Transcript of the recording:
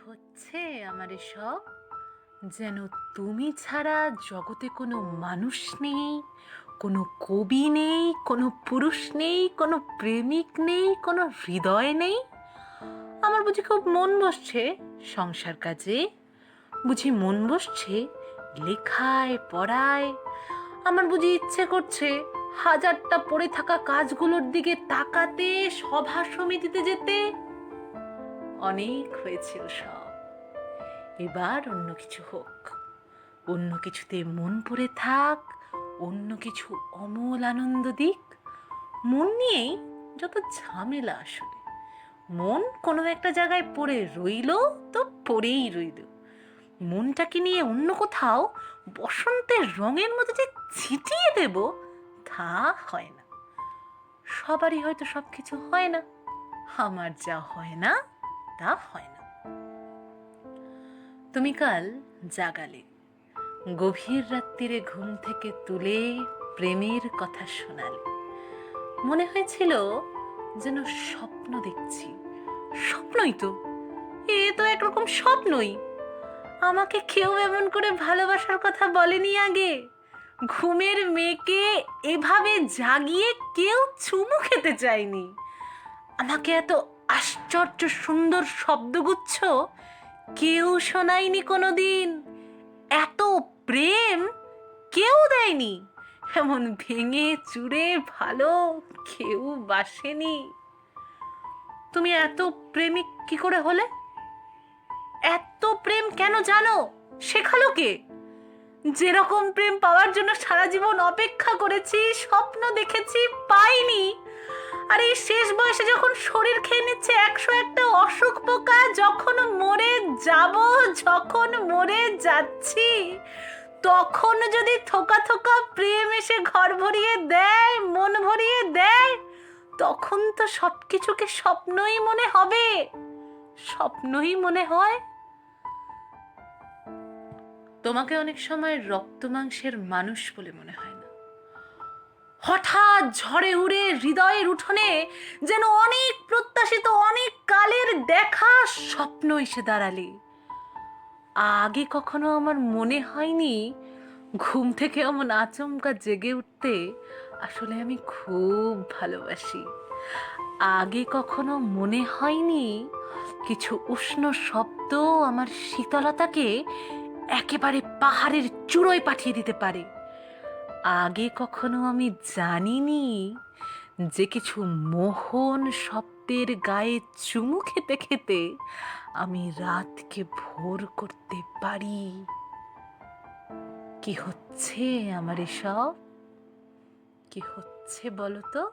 হচ্ছে আমার এসব? যেন তুমি ছাড়া জগতে কোনো মানুষ নেই, কোনো কবি নেই, কোনো পুরুষ নেই, কোনো প্রেমিক নেই, কোনো হৃদয় নেই। আমার বুঝি খুব মন বসছে সংসার কাজে, বুঝি মন বসছে লেখায় পড়ায়। আমার বুঝি ইচ্ছে করছে হাজারটা পড়ে থাকা কাজগুলোর দিকে তাকাতে, সভা সমিতিতে যেতে। অনেক হয়েছে সব, এবার অন্য কিছু হোক, অন্য কিছুতে মন পড়ে থাক, অন্য কিছু অমল আনন্দ দিক। মন নিয়েই যত ঝামেলা আসলে। মন কোনো একটা জায়গায় পড়ে রইল তো পড়েই রইল। মনটাকে নিয়ে অন্য কোথাও বসন্তের রঙের মতো যে ছিটিয়ে দেব, তা হয় না। সবারই হয়তো সব কিছু হয় না, আমার যা হয় না তা হয় না। তুমি কাল জাগালে, গভীর রাত্রিরে ঘুম থেকে তুলে প্রেমের কথা শোনালে। মনে হয়েছিল যেন স্বপ্ন দেখছি। স্বপ্নই তো, এ তো একরকম স্বপ্নই। আমাকে কেউ এমন করে ভালোবাসার কথা বলেনি আগে। ঘুমের মেয়েকে এভাবে জাগিয়ে কেউ চুমু খেতে চায়নি। আমাকে এত আশ্চর্য সুন্দর শব্দগুচ্ছ কেউ শোনায়নি কোনোদিন। এত প্রেম কেউ দেয়নি। এমন ভেঙে চুরে ভালো কেউ বাসেনি। তুমি এত প্রেমিক কি করে হলে? এত প্রেম কেন জানো? শেখালো কে? যেরকম প্রেম পাওয়ার জন্য সারা জীবন অপেক্ষা করেছি, স্বপ্ন দেখেছি, পাইনি। আর এই শেষ বয়সে যখন শরীর খেয়ে নিচ্ছে 101টা অসুখ পোকা, যখন মরে যাব, যখন মরে যাচ্ছি, তখন যদি থোকা থোকা প্রেম এসে ঘর ভরিয়ে দেয়, মন ভরিয়ে দেয়, তখন তো সবকিছুকে স্বপ্নই মনে হবে। স্বপ্নই মনে হয়। তোমাকে অনেক সময় রক্ত মাংসের মানুষ বলে মনে হয় না। হঠাৎ ঝড়ে উড়ে হৃদয়ের উঠোনে যেন অনেক প্রত্যাশিত, অনেক কালের দেখা স্বপ্ন এসে দাঁড়ালে। আগে কখনো আমার মনে হয়নি ঘুম থেকে এমন আচমকা জেগে উঠতে আসলে আমি খুব ভালোবাসি। আগে কখনো মনে হয়নি কিছু উষ্ণ শব্দ আমার শীতলতাকে একেবারে পাহাড়ের চূড়োয় পাঠিয়ে দিতে পারে। আগে কখনো আমি জানিনি যে কিছু মোহন শব্দের গায়ে চুমু খেতে খেতে আমি রাতকে ভোর করতে পারি। কি হচ্ছে আমার এসব? কি হচ্ছে বলো তো?